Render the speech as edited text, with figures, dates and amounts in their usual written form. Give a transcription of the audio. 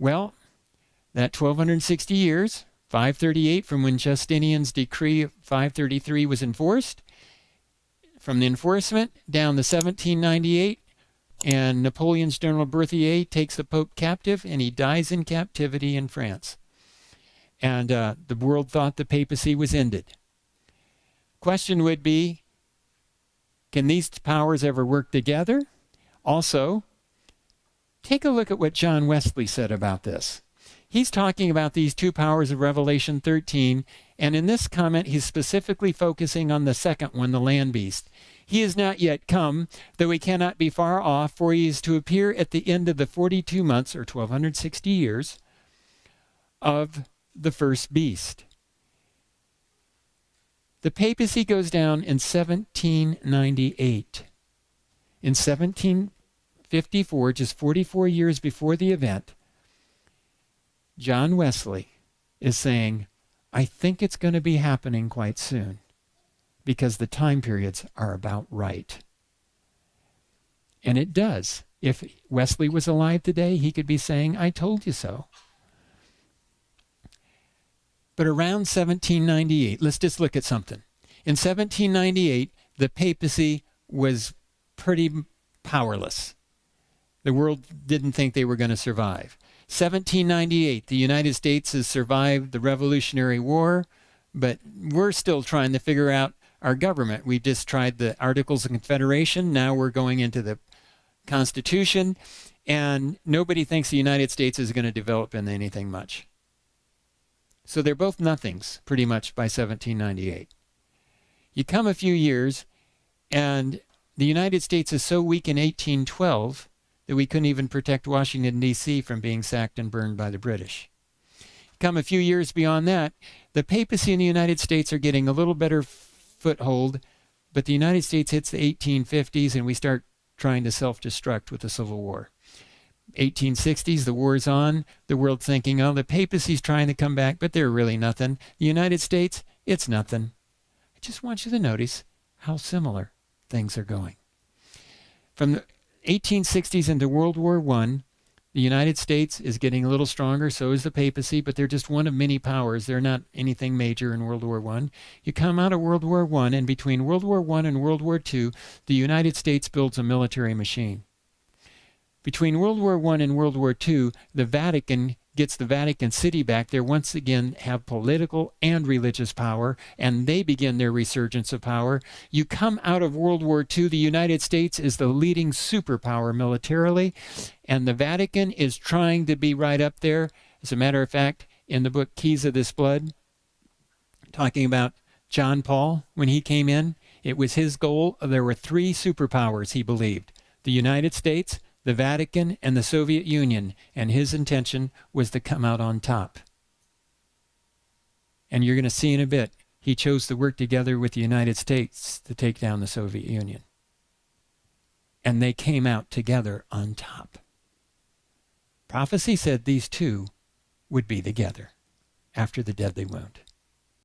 Well, that 1260 years, 538 from when Justinian's decree of 533 was enforced, from the enforcement down to 1798, and Napoleon's General Berthier takes the Pope captive, and he dies in captivity in France. And the world thought the papacy was ended. Question would be, can these powers ever work together? Also, take a look at what John Wesley said about this. He's talking about these two powers of Revelation 13, and in this comment, he's specifically focusing on the second one, the land beast. He is not yet come, though he cannot be far off, for he is to appear at the end of the 42 months, or 1260 years, of the first beast. The papacy goes down in 1798. In 1754, just 44 years before the event, John Wesley is saying, I think it's going to be happening quite soon because the time periods are about right. And it does. If Wesley was alive today, he could be saying, I told you so. But around 1798, let's just look at something. In 1798, the papacy was pretty powerless. The world didn't think they were going to survive. 1798, the United States has survived the Revolutionary War, but we're still trying to figure out our government. We just tried the Articles of Confederation. Now we're going into the Constitution, and nobody thinks the United States is going to develop into anything much. So they're both nothings, pretty much, by 1798. You come a few years, and the United States is so weak in 1812 that we couldn't even protect Washington, D.C. from being sacked and burned by the British. Come a few years beyond that, the papacy and the United States are getting a little better foothold, but the United States hits the 1850s, and we start trying to self-destruct with the Civil War. 1860s, the war's on, the world thinking, oh, the papacy's trying to come back, but they're really nothing. The United States, it's nothing. I just want you to notice how similar things are going. From the 1860s into World War I, the United States is getting a little stronger, so is the papacy, but they're just one of many powers. They're not anything major in World War I. You come out of World War I, and between World War I and World War II, the United States builds a military machine. Between World War I and World War II, the Vatican gets the Vatican City back. They once again have political and religious power, and they begin their resurgence of power. You come out of World War II, the United States is the leading superpower militarily, and the Vatican is trying to be right up there. As a matter of fact, in the book Keys of This Blood, talking about John Paul, when he came in, it was his goal. There were three superpowers, he believed: the United States, the Vatican, and the Soviet Union, and his intention was to come out on top. And you're going to see in a bit, he chose to work together with the United States to take down the Soviet Union. And they came out together on top. Prophecy said these two would be together after the deadly wound.